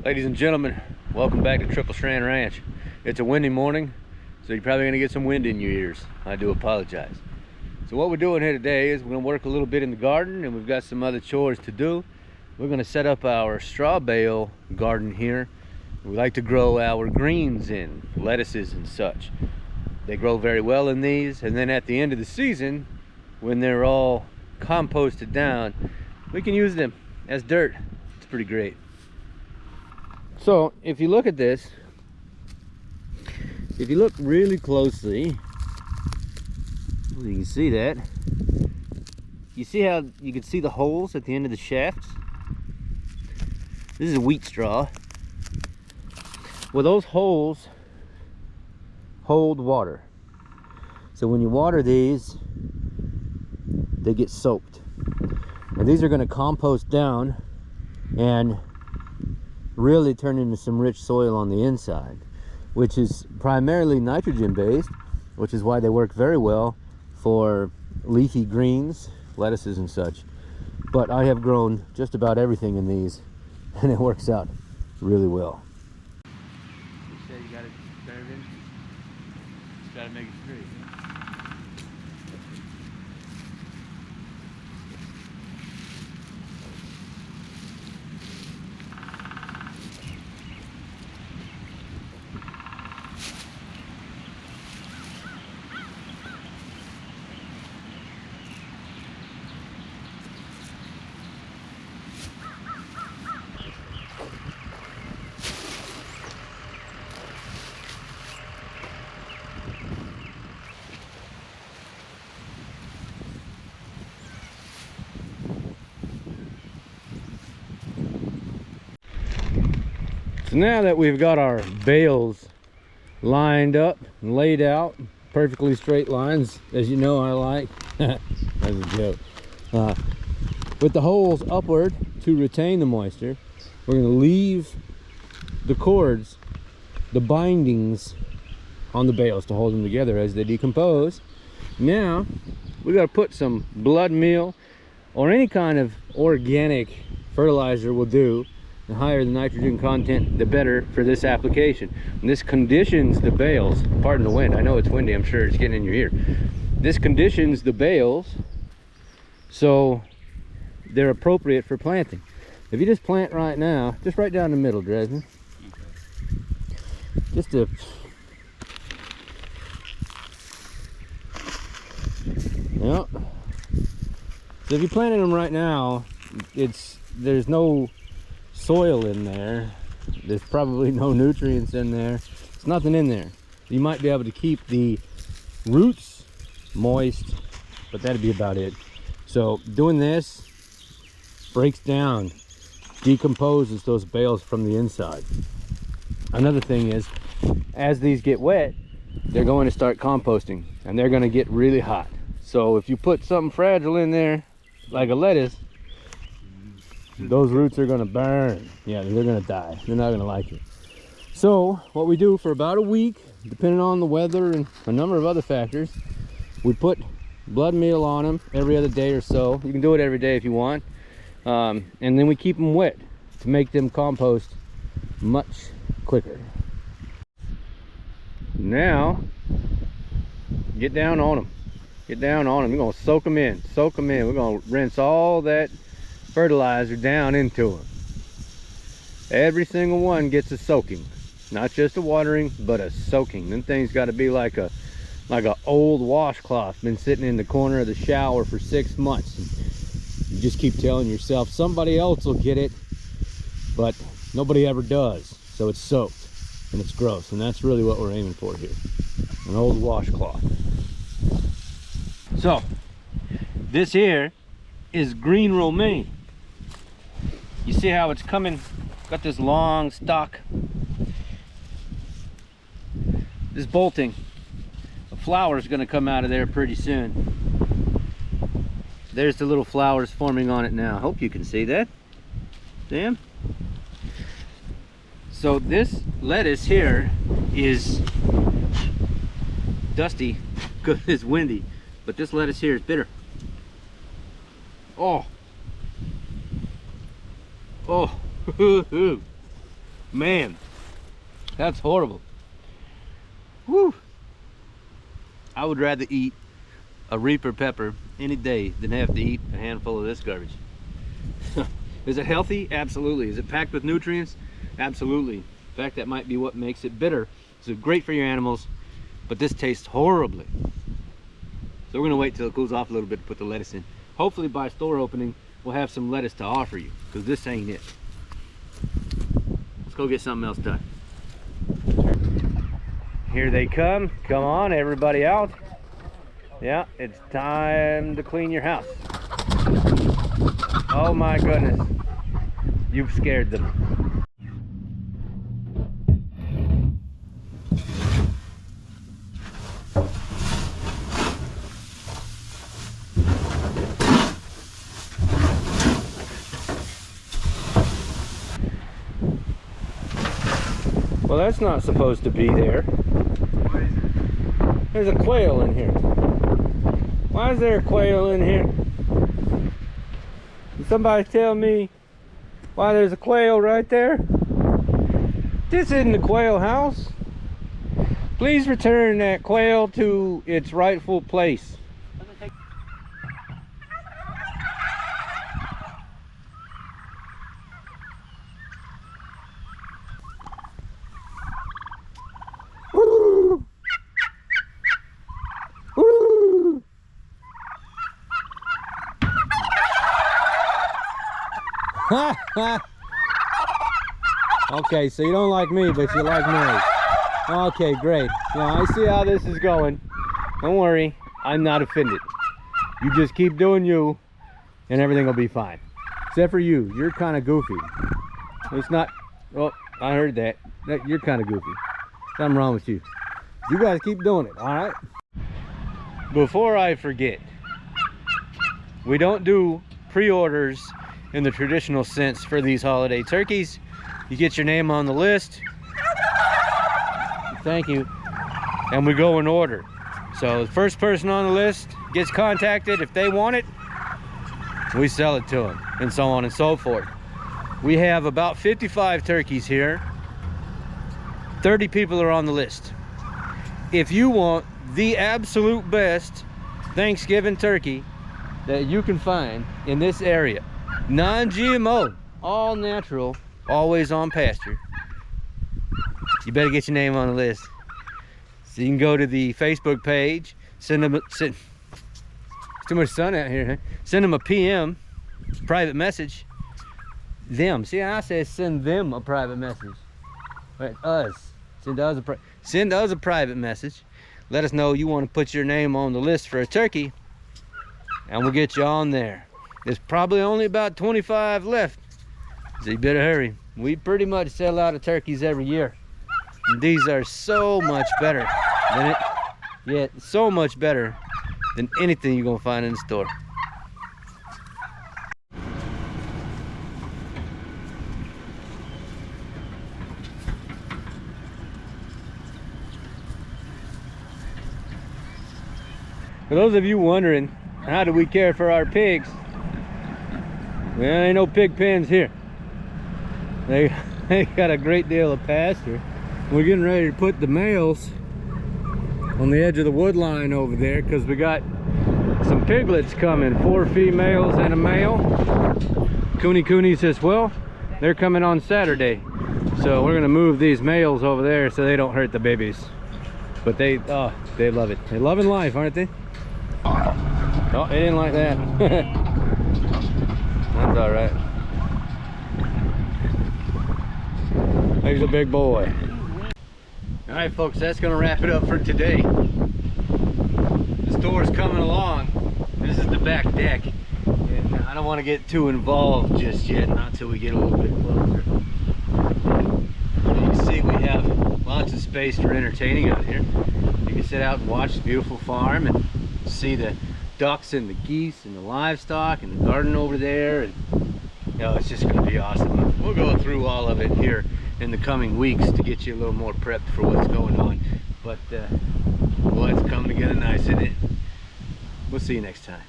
Ladies and gentlemen, welcome back to Triple Strand Ranch. It's a windy morning, so you're probably gonna get some wind in your ears. I do apologize. So what we're doing here today is we're gonna work a little bit in the garden, and we've got some other chores to do. We're gonna set up our straw bale garden here. We like to grow our greens in, lettuces and such. They grow very well in these, and then at the end of the season, when they're all composted down, we can use them as dirt. It's pretty great. So if you look at this, if you look really closely, you can see that. You see how you can see the holes at the end of the shafts? This is wheat straw. Well, those holes hold water. So when you water these, they get soaked. And these are going to compost down and really turn into some rich soil on the inside, which is primarily nitrogen based, which is why they work very well for leafy greens, lettuces and such. But I have grown just about everything in these, and it works out really well. You said you got it curved in? Just got to make it straight. So now that we've got our bales lined up and laid out, perfectly straight lines, as you know I like. That's a joke. With the holes upward to retain the moisture, we're going to leave the cords, the bindings on the bales to hold them together as they decompose. Now we got to put some blood meal or any kind of organic fertilizer will do. The higher the nitrogen content, the better for this application. And this conditions the bales, pardon the wind, I know it's windy, I'm sure it's getting in your ear. This conditions the bales so they're appropriate for planting. If you just plant right now, just right down the middle, Dresden. Just a... Yep. So if you planted them right now, there's no soil in there, there's probably no nutrients in there, there's nothing in there. You might be able to keep the roots moist, but that'd be about it. So doing this breaks down, decomposes those bales from the inside. Another thing is, as these get wet, they're going to start composting and they're going to get really hot. So if you put something fragile in there like a lettuce, those roots are going to burn. Yeah, they're going to die. They're not going to like it. So what we do for about a week, depending on the weather and a number of other factors, we put blood meal on them every other day or so. You can do it every day if you want. And then we keep them wet to make them compost much quicker. Now, get down on them. Get down on them. We're going to soak them in. Soak them in. We're going to rinse all that fertilizer down into them. Every single one gets a soaking, not just a watering, but a soaking. Them things got to be like a old washcloth, been sitting in the corner of the shower for 6 months. And you just keep telling yourself somebody else will get it, but nobody ever does. So it's soaked and it's gross, and that's really what we're aiming for here, an old washcloth. So this here is green romaine. You see how it's coming, got this long stalk, this bolting. A flower is going to come out of there pretty soon. There's the little flowers forming on it now. Hope you can see that. Damn. So this lettuce here is dusty because it's windy, but this lettuce here is bitter. Oh, Man, that's horrible. Whew. I would rather eat a Reaper pepper any day than have to eat a handful of this garbage. Is it healthy? Absolutely. Is it packed with nutrients? Absolutely. In fact, that might be what makes it bitter. It's great for your animals, but this tastes horribly. So we're gonna wait till it cools off a little bit to put the lettuce in. Hopefully by store opening, we'll have some lettuce to offer you, because this ain't it. Let's go get something else done. Here they come. Come on, everybody out. Yeah, it's time to clean your house. Oh my goodness. You've scared them. Well, that's not supposed to be there. There's a quail in here. Why is there a quail in here? Can somebody tell me why there's a quail right there? This isn't the quail house. Please return that quail to its rightful place. Okay, so you don't like me, but you like noise. Okay, great. Now I see how this is going. Don't worry, I'm not offended. You just keep doing you, and everything will be fine. Except for you, you're kind of goofy. It's not. Oh, I heard that. You're kind of goofy. Something wrong with you. You guys keep doing it, all right? Before I forget, we don't do pre-orders in the traditional sense for these holiday turkeys. You get your name on the list. Thank you. And we go in order. So the first person on the list gets contacted. If they want it, we sell it to them, and so on and so forth. We have about 55 turkeys here. 30 people are on the list. If you want the absolute best Thanksgiving turkey that you can find in this area, non-GMO, all natural, always on pasture, you better get your name on the list. So you can go to the Facebook page, send them too much sun out here, huh? Send them a PM, private message. Them, see, I said send them a private message. Right, us. Send us a private message. Let us know you want to put your name on the list for a turkey, and we'll get you on there. There's probably only about 25 left, so you better hurry. We pretty much sell out of turkeys every year. And these are so much better than it. Yeah, so much better than anything you're gonna find in the store. For those of you wondering, how do we care for our pigs? Well, ain't no pig pens here. They got a great deal of pasture. We're getting ready to put the males on the edge of the wood line over there because we got some piglets coming, 4 females and a male. Cooney says, well, they're coming on Saturday. So we're gonna move these males over there so they don't hurt the babies. But they love it. They're loving life, aren't they? Oh, they didn't like that. That's all right. He's a big boy. All right, folks, that's gonna wrap it up for today. The store's coming along. This is the back deck, and I don't want to get too involved just yet, not till we get a little bit closer. You can see we have lots of space for entertaining out here. You can sit out and watch the beautiful farm and see the ducks and the geese and the livestock and the garden over there, and you know, it's just going to be awesome. We'll go through all of it here in the coming weeks to get you a little more prepped for what's going on. But well, it's coming together nice, isn't it? We'll see you next time.